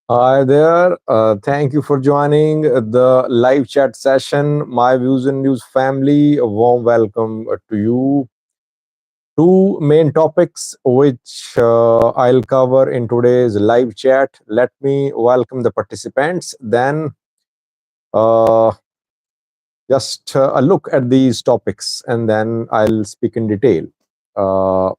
Hi there. Thank you for joining the live chat session. My Views and News family, a warm welcome to you. Two main topics which I'll cover in today's live chat. Let me welcome the participants. Then uh, just a look at these topics and then I'll speak in detail. Uh,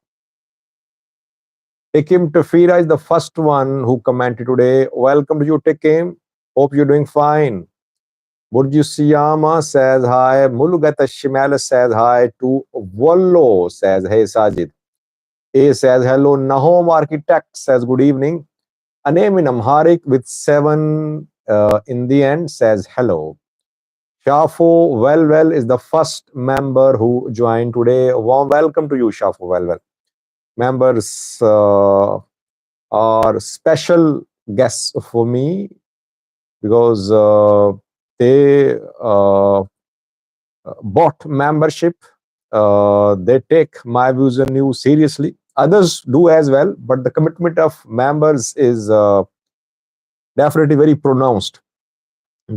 Tekim Tafira is the first one who commented today. Welcome to you, Tekim. Hope you're doing fine. Burju Siyama says hi. Mulugata Shimala says hi to Wallo says, hey Sajid. A says hello. Nahom Architect says good evening. A name in Amharic with seven in the end says hello. Shafo Well is the first member who joined today. A warm welcome to you, Shafo Well. Members are special guests for me because they bought membership. They take my views and news seriously. Others do as well, but the commitment of members is definitely very pronounced.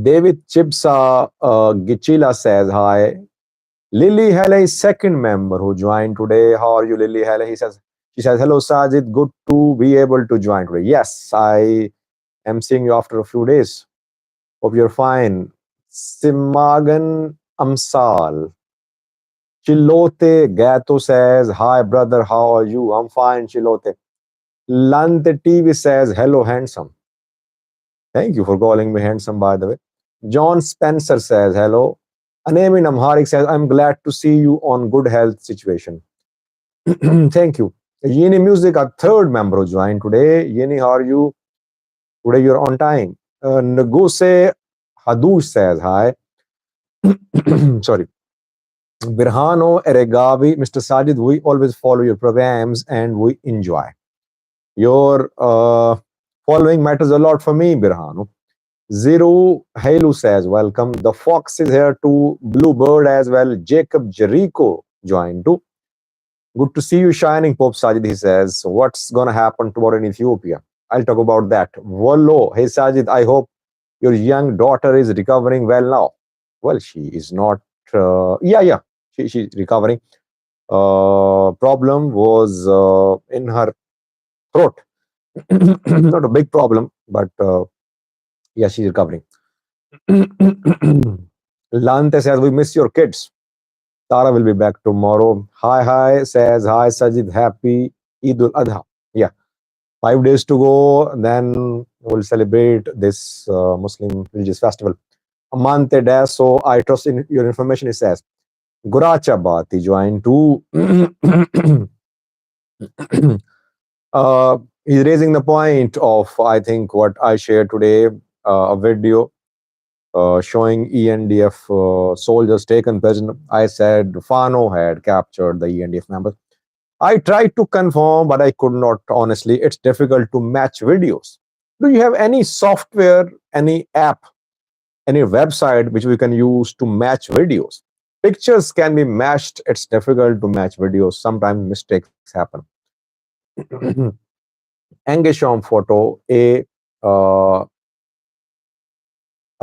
David Chipsa Gichila says hi. Lily Hele is second member who joined today. How are you, Lily Hele? She says, hello, Sajid. Good to be able to join today. Yes, I am seeing you after a few days. Hope you're fine. Simagan Amsal. Chilote Gato says, hi, brother. How are you? I'm fine, Chilote. Lante TV says, hello, handsome. Thank you for calling me handsome, by the way. John Spencer says, hello. A name in Amharic says, I'm glad to see you on good health situation. Thank you. Yeni Music, a third member who joined today. Yeni, how are you? Today you're on time. Naguse Hadush says, hi. Sorry. Birhano Eregavi, Mr. Sajid, we always follow your programs and we enjoy. Your following matters a lot for me, Birhano. Zero Hailu says, welcome. The Fox is here too. Bluebird as well. Jacob Jericho joined too. Good to see you shining, Pope Sajid, he says. What's going to happen tomorrow in Ethiopia? I'll talk about that. Wallo, hey Sajid, I hope your young daughter is recovering well now. Well, she is not. Yeah, she's recovering. Problem was in her throat. Not a big problem, but yeah, she's recovering. Lante says, we miss your kids. Tara will be back tomorrow. Hi, says, hi, Sajid, happy Eid ul Adha. Yeah, 5 days to go. Then we'll celebrate this Muslim religious festival. Amante Das, so I trust in your information, it says. Guracha Bati joined too. He's raising the point of, I think, what I shared today, a video showing ENDF soldiers taken prisoner. I said Fano had captured the ENDF members. I tried to confirm, but I could not, honestly. It's difficult to match videos. Do you have any software, any app, any website which we can use to match videos? Pictures can be matched. It's difficult to match videos. Sometimes mistakes happen. Engagement photo, uh,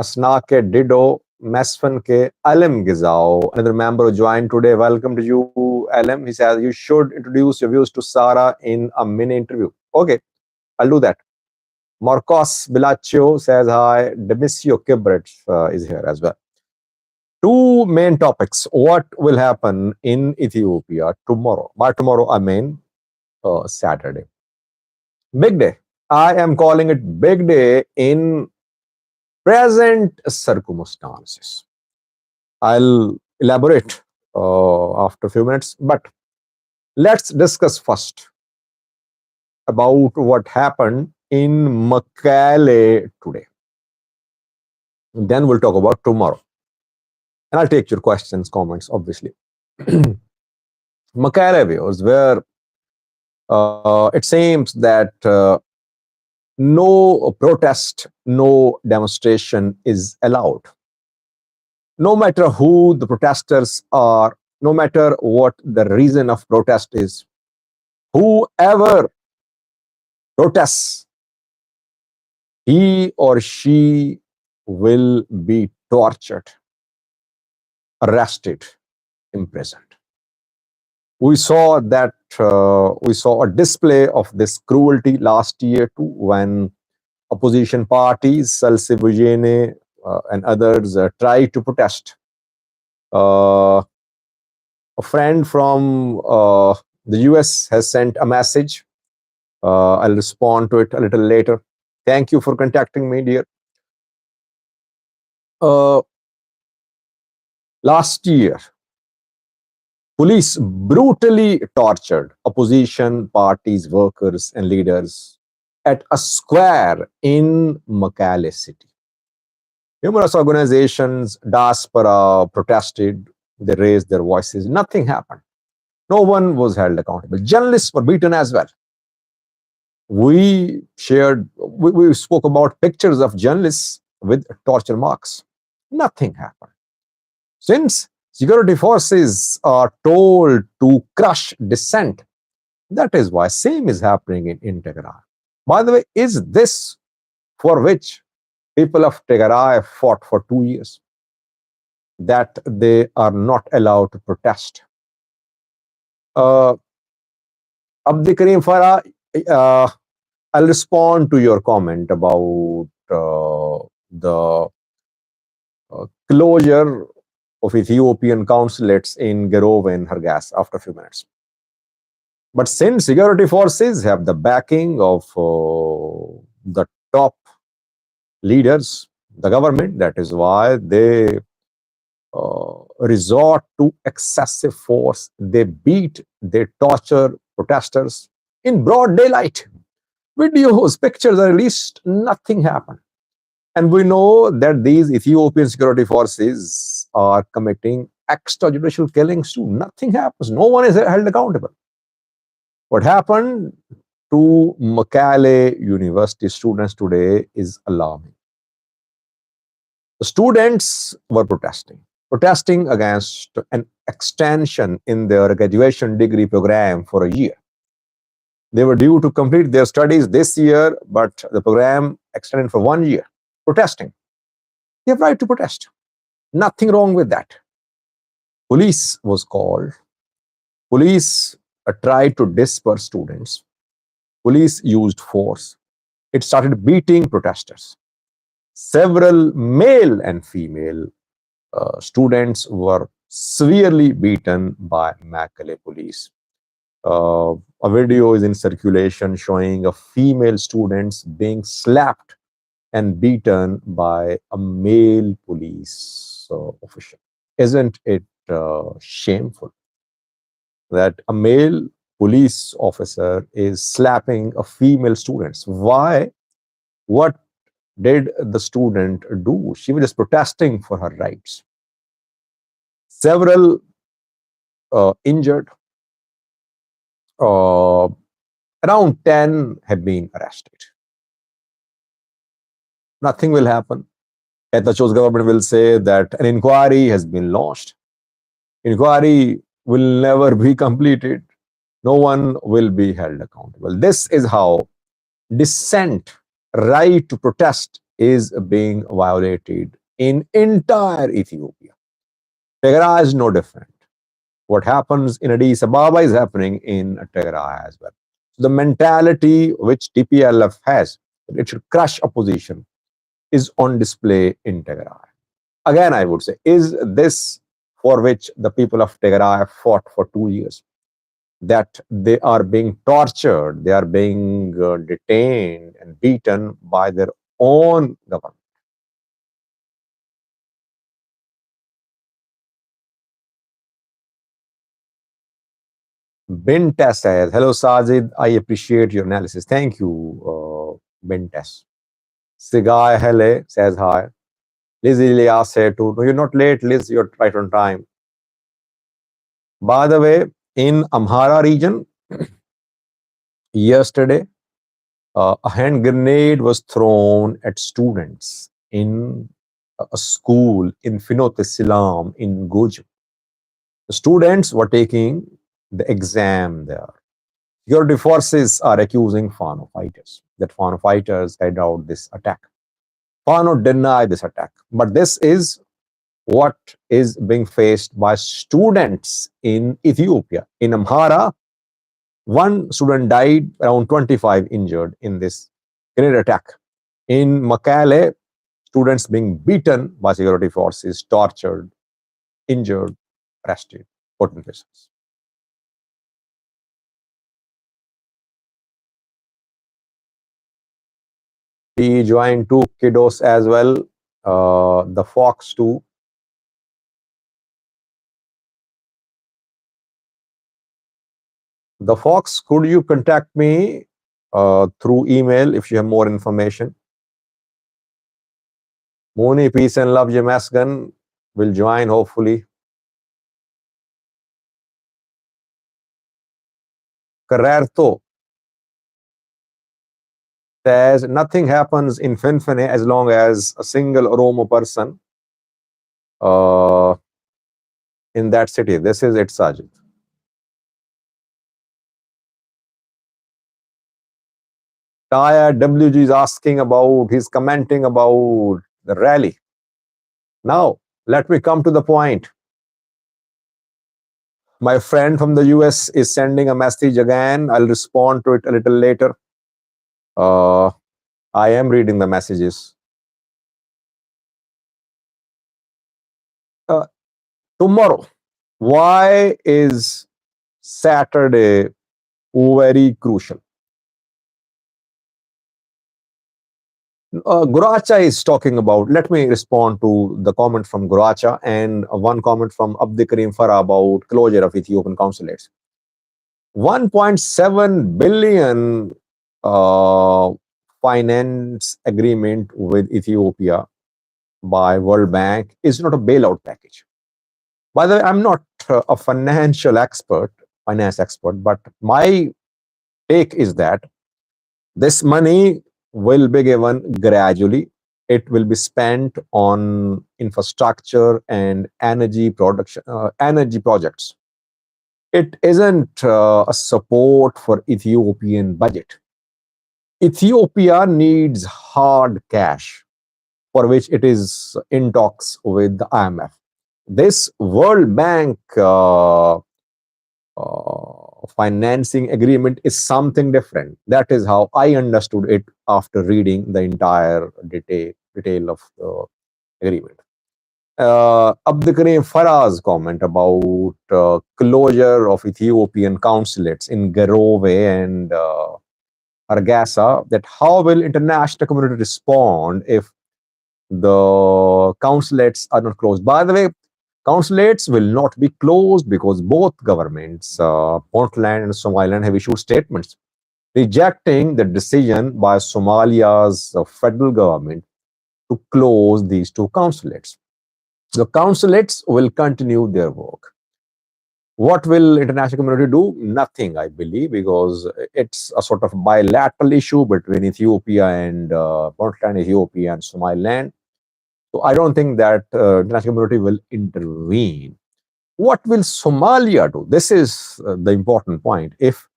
Asna ke Dido, Mesfan ke Alim Gizao, another member who joined today. Welcome to you, Alim. He says you should introduce your views to Sarah in a mini interview. Okay, I'll do that. Marcos Bilaccio says hi. Demisio Kibret is here as well. Two main topics. What will happen in Ethiopia tomorrow? By tomorrow, I mean Saturday. Big day. I am calling it big day in present circumstances. I'll elaborate after a few minutes, but let's discuss first about what happened in Mekelle today. Then we'll talk about tomorrow. And I'll take your questions, comments, obviously. Mekelle was where it seems that no protest, no demonstration is allowed. No matter who the protesters are, no matter what the reason of protest is, whoever protests, he or she will be tortured, arrested, imprisoned. We saw a display of this cruelty last year too, when opposition parties, Salse Bujene and others, tried to protest. Uh, a friend from the US has sent a message. I'll respond to it a little later. Thank you for contacting me, dear. Uh, Last year, police brutally tortured opposition parties, workers, and leaders at a square in Mekelle city. Numerous organizations, diaspora protested, they raised their voices. Nothing happened. No one was held accountable. Journalists were beaten as well. We spoke about pictures of journalists with torture marks. Nothing happened. Since security forces are told to crush dissent, that is why same is happening in Tigray. By the way, is this for which people of Tigray fought for 2 years? That they are not allowed to protest. Abdi Karim Farah, I'll respond to your comment about the closure of Ethiopian consulates in Gerove and Hargas after a few minutes. But since security forces have the backing of the top leaders, the government, that is why they resort to excessive force. They beat, they torture protesters in broad daylight. Videos, pictures are released, nothing happened. And we know that these Ethiopian security forces are committing extrajudicial killings too. Nothing happens. No one is held accountable. What happened to Mekelle University students today is alarming. The students were protesting against an extension in their graduation degree program for a year. They were due to complete their studies this year, but the program extended for 1 year. Protesting. They have right to protest. Nothing wrong with that. Police was called. Police tried to disperse students. Police used force. It started beating protesters. Several male and female students were severely beaten by Mekelle police. A video is in circulation showing a female students being slapped and beaten by a male police official. Isn't it shameful that a male police officer is slapping a female student? Why? What did the student do? She was just protesting for her rights. Several injured. Around 10 have been arrested. Nothing will happen. Ethiopia's government will say that an inquiry has been launched. Inquiry will never be completed. No one will be held accountable. This is how dissent, right to protest, is being violated in entire Ethiopia. Tigray is no different. What happens in Addis Ababa is happening in Tigray as well. The mentality which TPLF has, it should crush opposition, is on display in Tigray. Again, I would say, is this for which the people of Tigray fought for 2 years? That they are being tortured, they are being detained and beaten by their own government. Bintas says, hello Sajid, I appreciate your analysis. Thank you, Bintas. Sigai Hele says hi. Liz Ilya said too, no, you're not late, Liz, you're right on time. By the way, in Amhara region, yesterday, a hand grenade was thrown at students in a school in Fano in Goju. The students were taking the exam there. Security forces are accusing Fano fighters that Fano fighters carried out this attack. Fano denied this attack, but this is what is being faced by students in Ethiopia. In Amhara, one student died, around 25 injured in this grenade attack. In Mekelle, students being beaten by security forces, tortured, injured, arrested, put in prisons. He joined two kiddos as well, the Fox too. The Fox, could you contact me through email if you have more information? Mooney, peace and love, Jim Asgan will join hopefully. Carrerto says nothing happens in Finfine as long as a single Oromo person in that city. This is it, Sajid. Taya WG is asking about, he's commenting about the rally. Now, let me come to the point. My friend from the US is sending a message again. I'll respond to it a little later. I am reading the messages. Tomorrow, why is Saturday very crucial? Guracha is talking about, let me respond to the comment from Guracha and one comment from Abdi Karim Farah about closure of Ethiopian consulates. 1.7 billion finance agreement with Ethiopia by World Bank is not a bailout package. By the way, I'm not a finance expert, but my take is that this money will be given gradually. It will be spent on infrastructure and energy production, energy projects. It isn't a support for Ethiopian budget. Ethiopia needs hard cash, for which it is in talks with the IMF. This World Bank financing agreement is something different. That is how I understood it after reading the entire detail of the agreement. Abdikarim Farah's comment about closure of Ethiopian consulates in Garove and Hargeisa, that how will international community respond if the consulates are not closed? By the way, consulates will not be closed because both governments, Puntland and Somaliland, have issued statements rejecting the decision by Somalia's federal government to close these two consulates. The consulates will continue their work. What will international community do? Nothing, I believe, because it's a sort of bilateral issue between Ethiopia and Puntland, Ethiopia and Somaliland. So I don't think that international community will intervene. What will Somalia do? This is the important point. If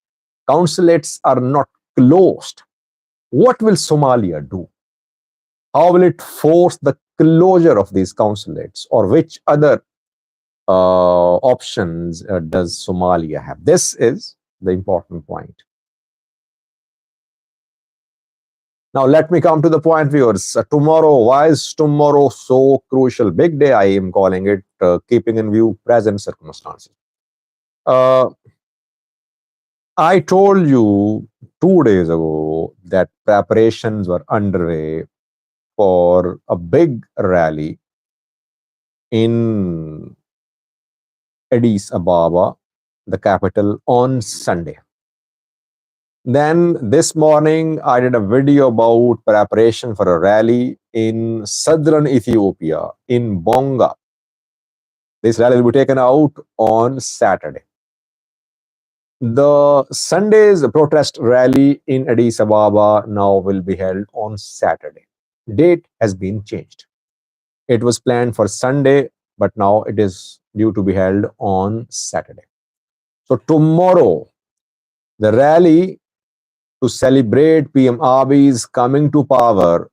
consulates are not closed, what will Somalia do? How will it force the closure of these consulates, or which other options does Somalia have? This is the important point. Now, let me come to the point, viewers. Tomorrow, why is tomorrow so crucial? Big day, I am calling it, keeping in view present circumstances. I told you 2 days ago that preparations were underway for a big rally in Addis Ababa, the capital, on Sunday. Then this morning, I did a video about preparation for a rally in southern Ethiopia, in Bonga. This rally will be taken out on Saturday. The Sunday's protest rally in Addis Ababa now will be held on Saturday. Date has been changed. It was planned for Sunday, but now it is due to be held on Saturday. So tomorrow, The rally to celebrate PM Abi's coming to power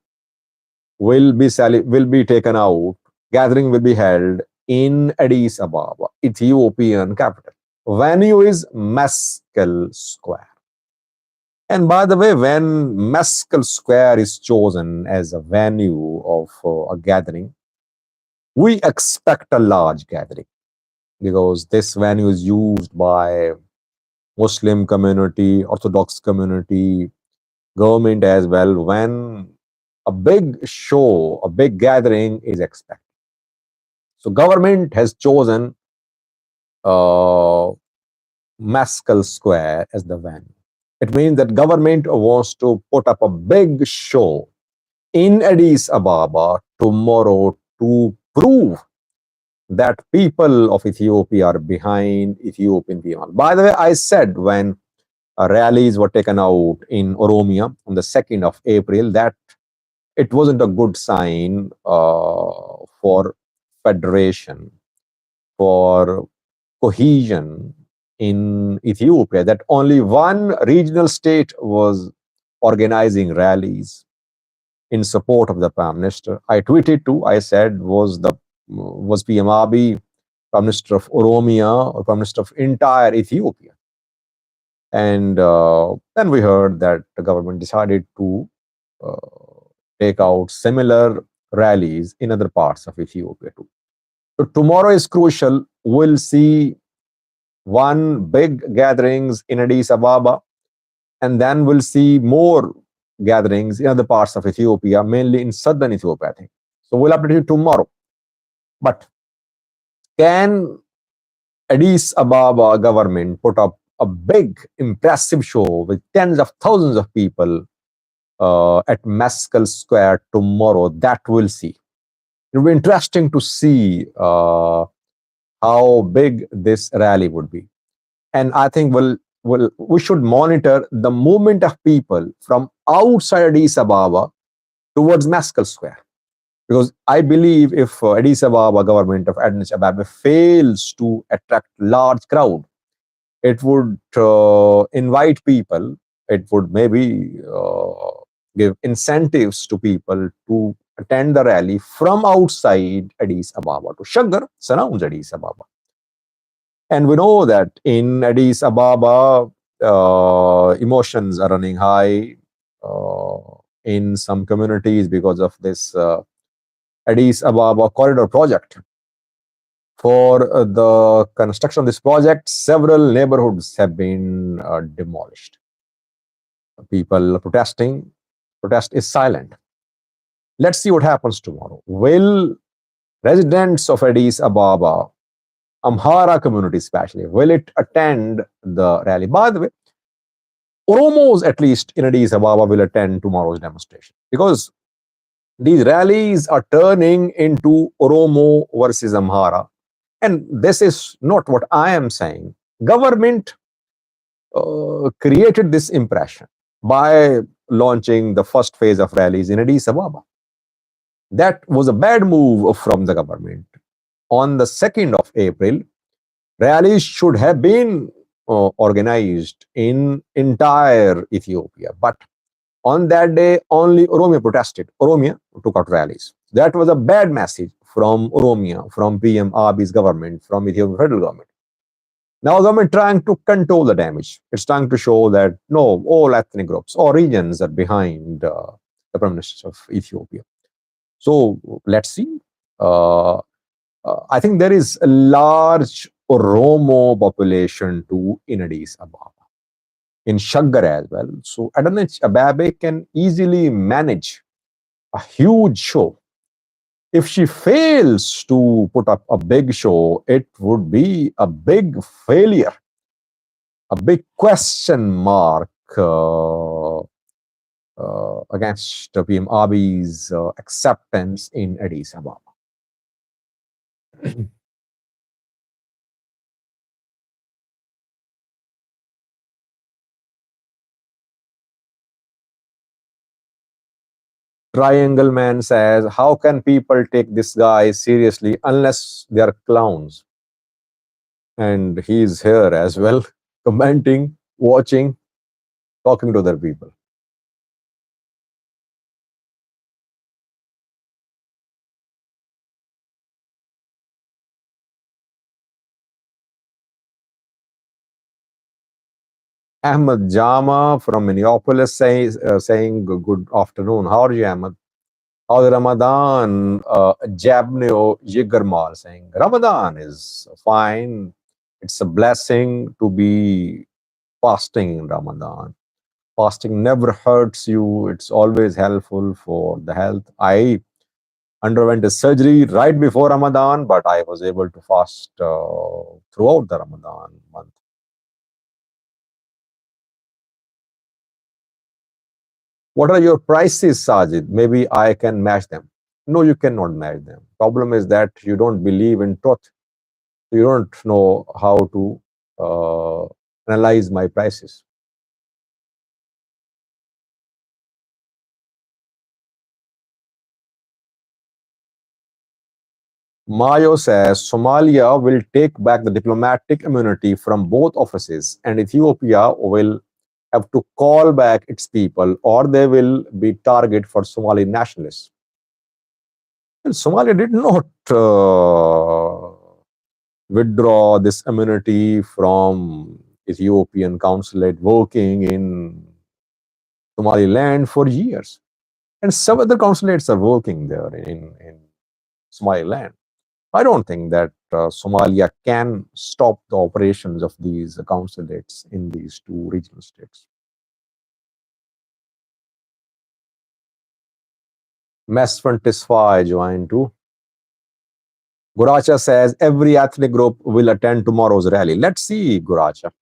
will be taken out. Gathering will be held in Addis Ababa, Ethiopian capital. Venue is Mekelle Square. And by the way, when Mekelle Square is chosen as a venue of a gathering, we expect a large gathering because this venue is used by Muslim community, Orthodox community, government as well. When a big show, a big gathering is expected. So government has chosen uh, Mekelle Square as the venue. It means that government wants to put up a big show in Addis Ababa tomorrow to prove that people of Ethiopia are behind Ethiopian people. By the way, I said when rallies were taken out in Oromia on the 2nd of April that it wasn't a good sign for federation, for cohesion in Ethiopia, that only one regional state was organizing rallies in support of the Prime Minister. I tweeted too, I said, was PM Abiy Prime Minister of Oromia or Prime Minister of entire Ethiopia? And then we heard that the government decided to uh, take out similar rallies in other parts of Ethiopia too. So tomorrow is crucial. We'll see one big gatherings in Addis Ababa, and then we'll see more gatherings in other parts of Ethiopia, mainly in southern Ethiopia, I think. So we'll update you tomorrow. But can Addis Ababa government put up a big, impressive show with tens of thousands of people at Mekelle Square tomorrow? That we'll see. It'll be interesting to see how big this rally would be. And I think we should monitor the movement of people from outside Addis Ababa towards Mekelle Square. Because I believe if Addis Ababa government of Addis Ababa fails to attract large crowd, it would invite people, it would maybe give incentives to people to attend the rally from outside Addis Ababa to Shaggar, surrounds Addis Ababa. And we know that in Addis Ababa, emotions are running high in some communities because of this Addis Ababa corridor project. For the construction of this project, several neighborhoods have been demolished. People are protesting. Protest is silent. Let's see what happens tomorrow. Will residents of Addis Ababa, Amhara community especially, will it attend the rally? By the way, Oromos, at least in Addis Ababa, will attend tomorrow's demonstration because these rallies are turning into Oromo versus Amhara. And this is not what I am saying. Government created this impression by launching the first phase of rallies in Addis Ababa. That was a bad move from the government. On the 2nd of April, rallies should have been organized in entire Ethiopia. But on that day, only Oromia protested. Oromia took out rallies. That was a bad message from Oromia, from PM Abiy's government, from Ethiopian federal government. Now, government trying to control the damage. It's trying to show that no, all ethnic groups or regions are behind the prime minister of Ethiopia. So let's see. I think there is a large Oromo population too in Addis Ababa, in Shaggar as well. So Addis Ababa can easily manage a huge show. If she fails to put up a big show, it would be a big failure, a big question mark against PM Abiy's acceptance in Addis Ababa. Triangle Man says, how can people take this guy seriously unless they are clowns? And he's here as well, commenting. watching, talking to their people. Ahmed Jama from Minneapolis saying good afternoon. How are you, Ahmed? How's Ramadan? Jabneo Yigarmal saying Ramadan is fine. It's a blessing to be fasting in Ramadan. Fasting never hurts you. It's always helpful for the health. I underwent a surgery right before Ramadan, but I was able to fast throughout the Ramadan month. What are your prices, Sajid? Maybe I can match them. No, you cannot match them. Problem is that you don't believe in truth. You don't know how to uh, analyze my prices. Mayo says Somalia will take back the diplomatic immunity from both offices, and Ethiopia will have to call back its people, or they will be target for Somali nationalists. And Somalia did not withdraw this immunity from Ethiopian consulate working in Somaliland for years. And some other consulates are working there in Somaliland. I don't think that Somalia can stop the operations of these consulates in these two regional states. Mess Frontisfy joined too. Guracha says every ethnic group will attend tomorrow's rally. Let's see, Guracha.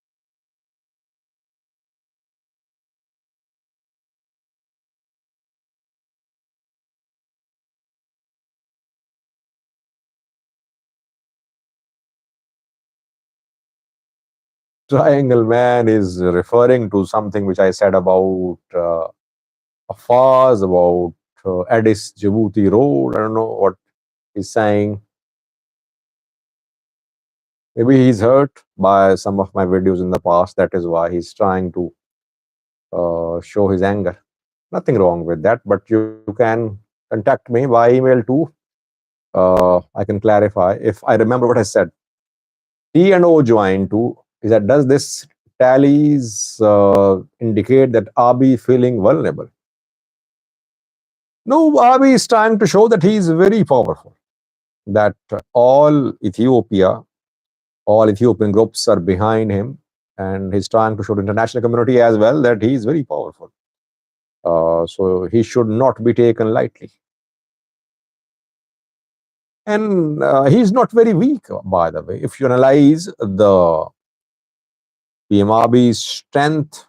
Triangle Man is referring to something which I said about Afaz, about Addis Djibouti Road. I don't know what he's saying. Maybe he's hurt by some of my videos in the past. That is why he's trying to show his anger. Nothing wrong with that, but you can contact me by email too. I can clarify if I remember what I said. T and O join too. Is that does this tallies indicate that Abi feeling vulnerable? No, Abi is trying to show that he is very powerful. That all Ethiopian groups are behind him, and he's trying to show the international community as well that he is very powerful. So he should not be taken lightly. And he's not very weak, by the way. If you analyze the PMRB's strength,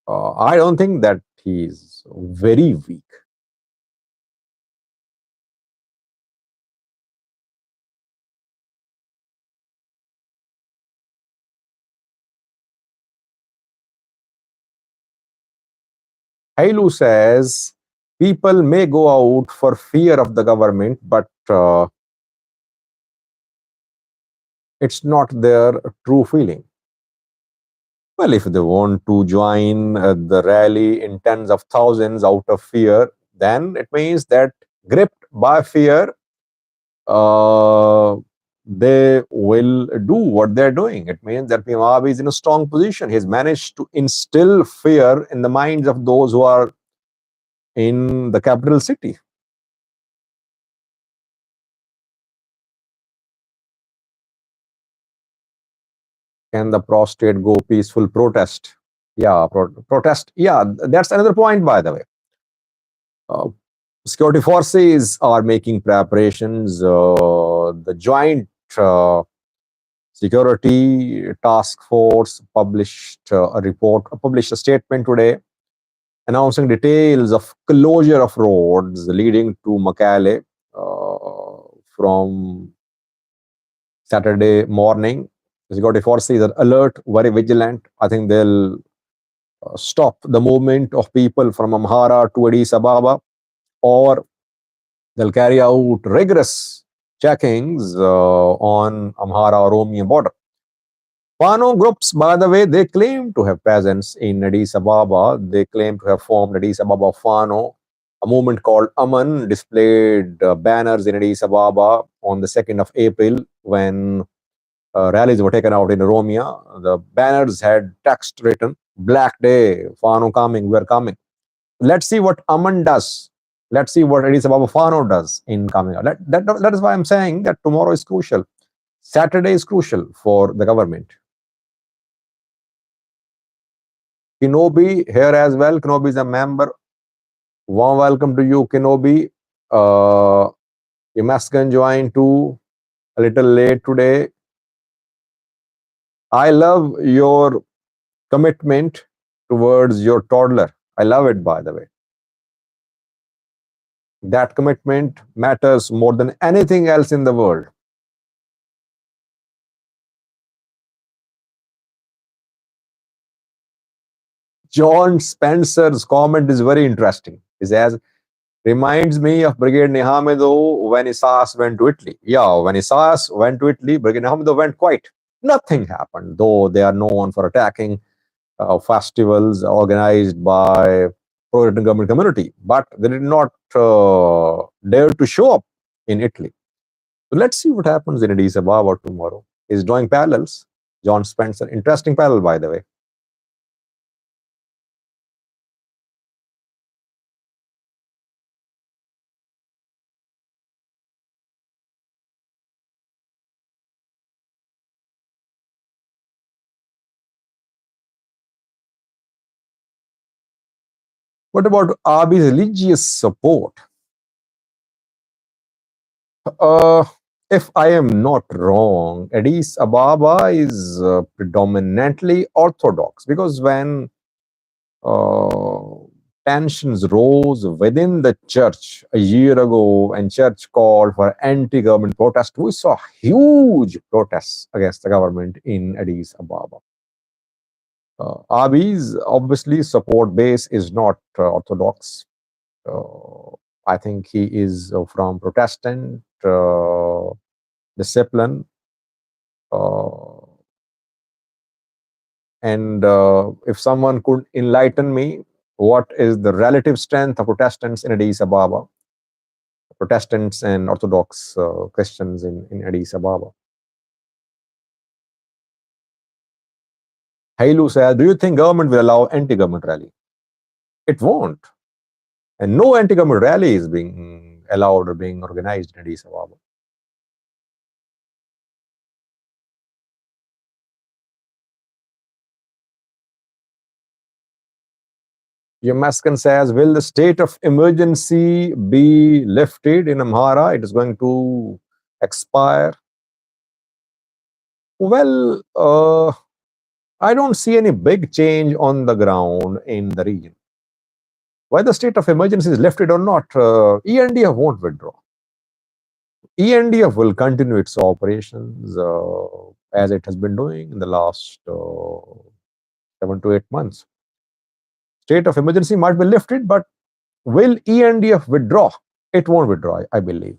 I don't think that he's very weak. Hailu says people may go out for fear of the government, but it's not their true feeling. Well, if they want to join the rally in tens of thousands out of fear, then it means that gripped by fear, uh, they will do what they're doing. It means that Pimabi is in a strong position. He's managed to instill fear in the minds of those who are in the capital city. Can the prostate go peaceful protest? Yeah, protest. Yeah, that's another point, by the way. Uh, Security forces are making preparations. The joint security task force published a statement today announcing details of closure of roads leading to Mekelle from Saturday morning. The security forces are alert, very vigilant. I think they'll stop the movement of people from Amhara to Addis Ababa, or they'll carry out rigorous checkings on Amhara Oromian border. Fano groups, by the way, they claim to have presence in Addis Ababa. They claim to have formed Addis Ababa Fano. A movement called Aman displayed banners in Addis Ababa on the 2nd of April when rallies were taken out in Oromia. The banners had text written, Black Day, Fano coming, we're coming. Let's see what Aman does. Let's see what Addis Ababa Fano does in coming out. That is why I'm saying that tomorrow is crucial. Saturday is crucial for the government. Kenobi here as well. Kenobi is a member. Warm welcome to you, Kenobi. You must can join too. A little late today. I love your commitment towards your toddler. I love it, by the way. That commitment matters more than anything else in the world. John Spencer's comment is very interesting. He says, reminds me of Brigade Nihamido when Isas went to Italy. Yeah, when Isas went to Italy, Brigade Nihamido went quiet. Nothing happened, though they are known for attacking festivals organized by pro-Britain government community, but they did not dare to show up in Italy. So let's see what happens in Addis Ababa tomorrow. He's drawing parallels. John Spencer, interesting parallel, by the way. What about Abi's religious support? Uh, if I am not wrong, Addis Ababa is predominantly Orthodox because when uh, tensions rose within the church a year ago and church called for anti-government protest, we saw huge protests against the government in Addis Ababa. Abi's obviously support base is not Orthodox. I think he is from Protestant discipline. Uh, and if someone could enlighten me, what is the relative strength of Protestants in Addis Ababa? Protestants and Orthodox Christians in Addis Ababa. Hailu says, do you think government will allow anti-government rally? It won't. And no anti-government rally is being allowed or being organized in Addis Ababa. Yamaskan says, will the state of emergency be lifted in Amhara? It is going to expire. Well, I don't see any big change on the ground in the region. Whether state of emergency is lifted or not, ENDF won't withdraw. ENDF will continue its operations as it has been doing in the last 7 to 8 months. State of emergency might be lifted, but will ENDF withdraw? It won't withdraw, I believe.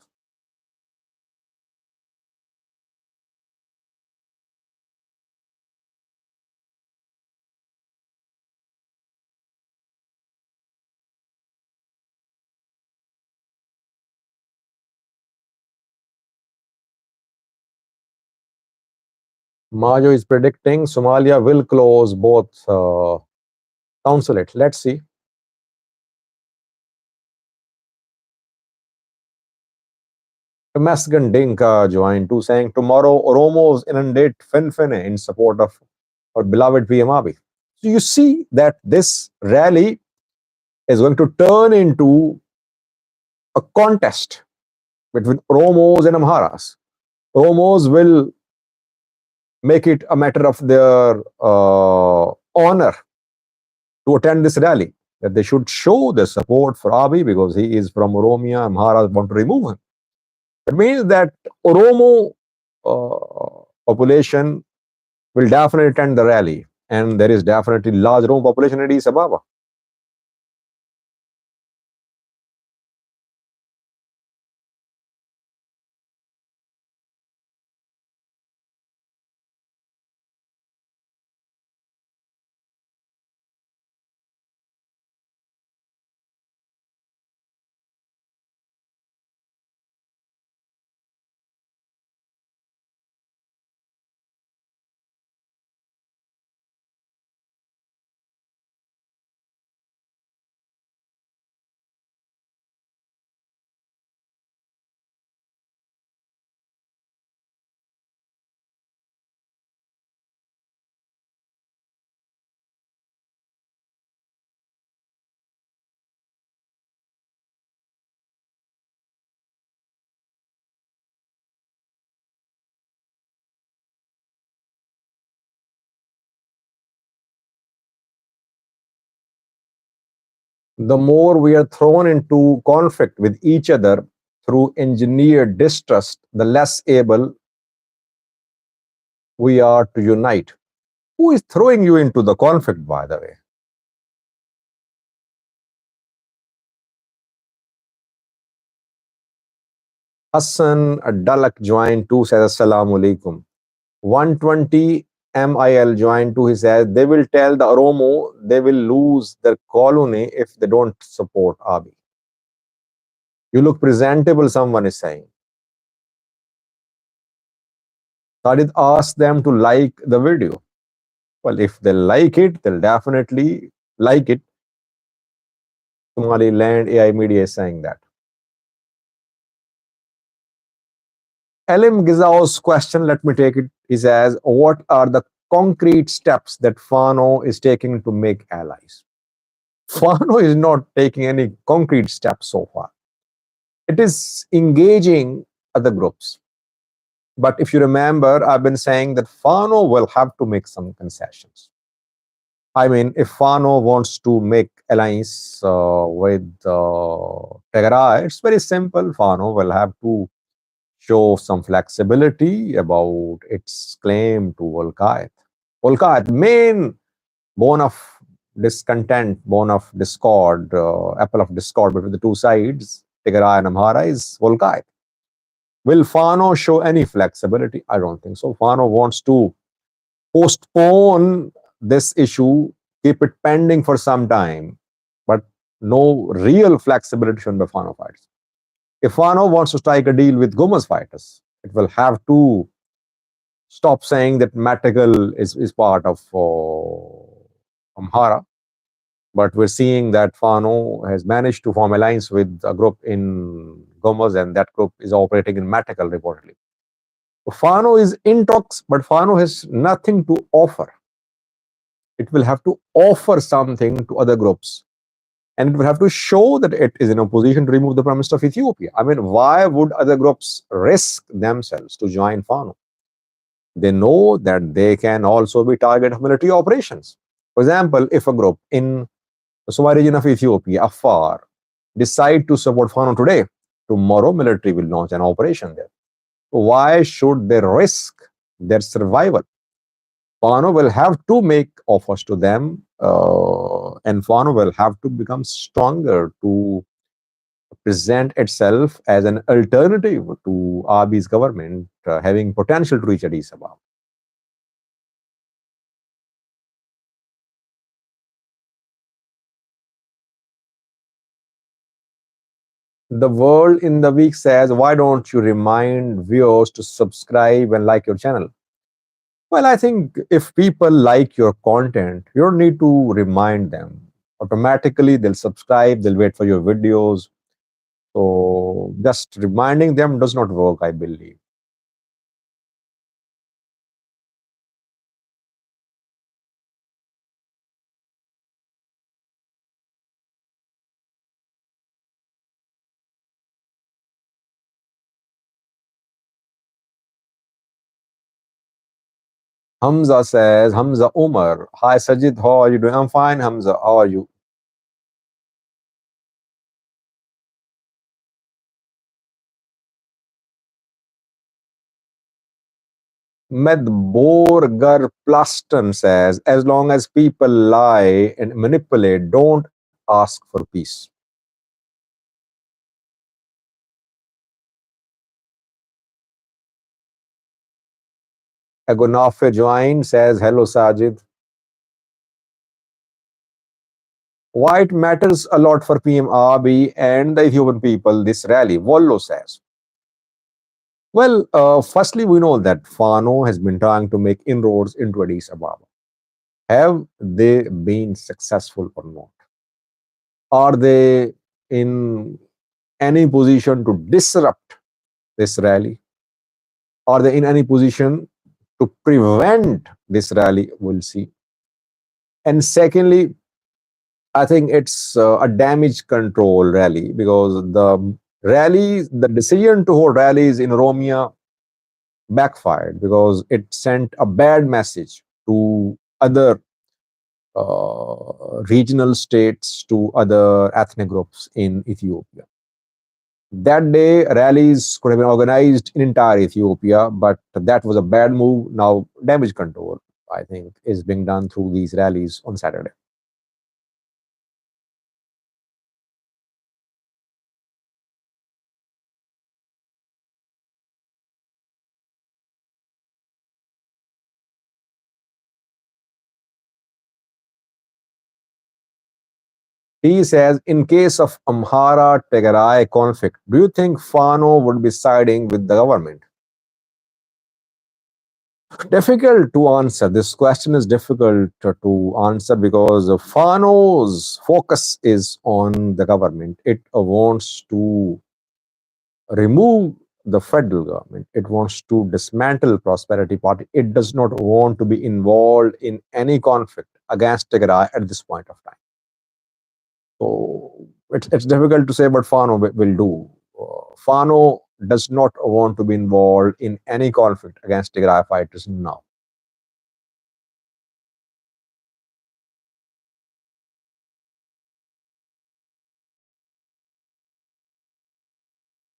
Majo is predicting Somalia will close both consulates. Let's see. Masgan Dinka joined too, saying tomorrow Oromos inundate Finfine in support of our beloved PM Abiy. So you see that this rally is going to turn into a contest between Oromos and Amharas. Oromos will make it a matter of their honor to attend this rally, that they should show their support for Abiy because he is from Oromia, Amharas want to remove him. It means that Oromo population will definitely attend the rally, and there is definitely large Oromo population in Addis Ababa. The more we are thrown into conflict with each other through engineered distrust, the less able we are to unite. Who is throwing you into the conflict, by the way? Hassan Dalak joined too, says Assalamu alaikum. 120 MIL joined too, he says, they will tell the Oromo they will lose their colony if they don't support Abiy. You look presentable, someone is saying. Khalid asked them to like the video. Well, if they like it, they'll definitely like it. Somaliland AI Media is saying that. Elim Gizao's question, let me take it. He says, what are the concrete steps that Fano is taking to make allies? Fano is not taking any concrete steps so far. It is engaging other groups. But if you remember, I've been saying that Fano will have to make some concessions. I mean, if Fano wants to make alliance with Tigray, it's very simple. Fano will have to show some flexibility about its claim to Volkayat. Volkayat, main bone of discontent, bone of discord, apple of discord between the two sides, Tigray and Amhara, is Volkayat. Will Fano show any flexibility? I don't think so. Fano wants to postpone this issue, keep it pending for some time, but no real flexibility shown by Fano fighters. If Fano wants to strike a deal with Goma's fighters, it will have to stop saying that Mekelle is part of Amhara. But we're seeing that Fano has managed to form alliance with a group in Gomas, and that group is operating in Mekelle reportedly. Fano is in talks, but Fano has nothing to offer. It will have to offer something to other groups. And it will have to show that it is in a position to remove the Prime Minister of Ethiopia. I mean, why would other groups risk themselves to join Fano? They know that they can also be target of military operations. For example, if a group in the Somali region of Ethiopia, Afar, decide to support Fano today, tomorrow military will launch an operation there. Why should they risk their survival? Fano will have to make offers to them, and Fano will have to become stronger to present itself as an alternative to Abiy's government, having potential to reach Addis Ababa. The World in the Week says, why don't you remind viewers to subscribe and like your channel? Well, I think if people like your content, you don't need to remind them. Automatically, they'll subscribe, they'll wait for your videos. So just reminding them does not work, I believe. Hamza says, Hamza Umar. Hi, Sajid. How are you doing? I'm fine, Hamza. How are you? Medborgar Plaston says, as long as people lie and manipulate, don't ask for peace. Agonafe Join says, hello, Sajid. Why it matters a lot for PM Abiy and the Ethiopian people, this rally, Wollo says. Well, firstly, we know that Fano has been trying to make inroads into Addis Ababa. Have they been successful or not? Are they in any position to disrupt this rally? Are they in any position to prevent this rally? We'll see. And secondly, I think it's a damage control rally, because the decision to hold rallies in Oromia backfired because it sent a bad message to other regional states to other ethnic groups in Ethiopia. That day, rallies could have been organized in entire Ethiopia, but that was a bad move. Now, damage control, I think, is being done through these rallies on Saturday. He says, in case of Amhara Tigray conflict, do you think Fano would be siding with the government? Difficult to answer. This question is difficult to answer because Fano's focus is on the government. It wants to remove the federal government. It wants to dismantle Prosperity Party. It does not want to be involved in any conflict against Tigray at this point of time. So it's difficult to say what Fano will do. Fano does not want to be involved in any conflict against Tigray fighters now.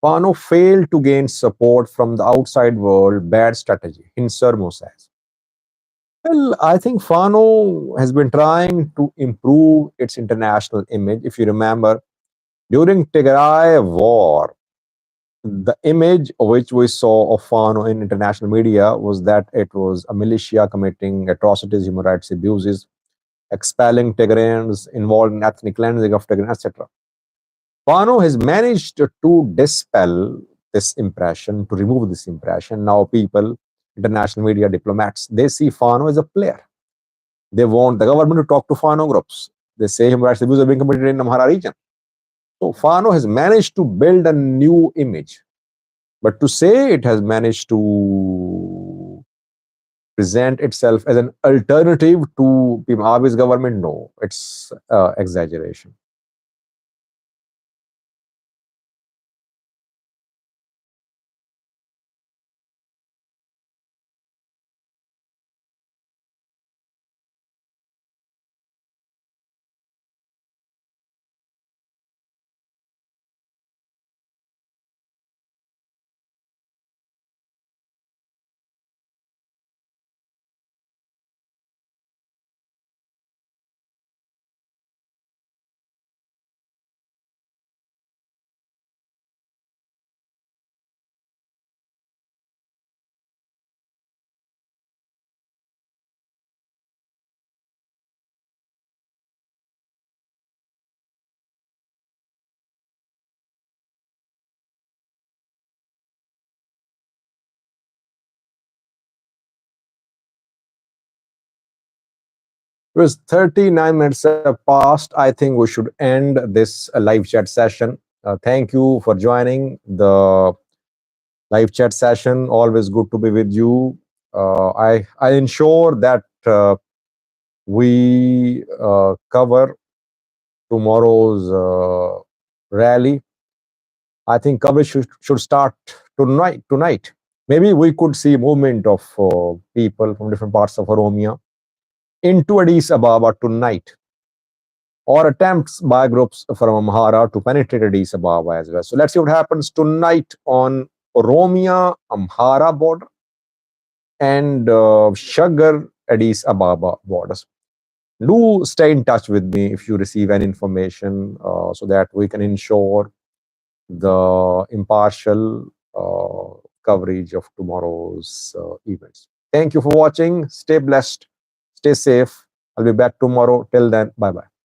Fano failed to gain support from the outside world. Bad strategy, Hinsermo says. Well, I think Fano has been trying to improve its international image. If you remember, during Tigray war, the image which we saw of Fano in international media was that it was a militia committing atrocities, human rights abuses, expelling Tigrayans, involved in ethnic cleansing of Tigrayans, etc. Fano has managed to dispel this impression, to remove this impression. Now, people, international media, diplomats, they see Fano as a player. They want the government to talk to Fano groups. They say human rights abuses are being committed in Amhara region. So, Fano has managed to build a new image. But to say it has managed to present itself as an alternative to Abiy's government, no, it's exaggeration. It was 39 minutes have passed. I think we should end this live chat session. Thank you for joining the live chat session. Always good to be with you. I ensure that we cover tomorrow's rally. I think coverage should start tonight. Tonight, maybe we could see movement of people from different parts of Oromia into Addis Ababa tonight, or attempts by groups from Amhara to penetrate Addis Ababa as well. So let's see what happens tonight on Oromia Amhara border and Shagar Addis Ababa borders. Do stay in touch with me if you receive any information so that we can ensure the impartial coverage of tomorrow's events. Thank you for watching. Stay blessed. Stay safe. I'll be back tomorrow. Till then, bye bye.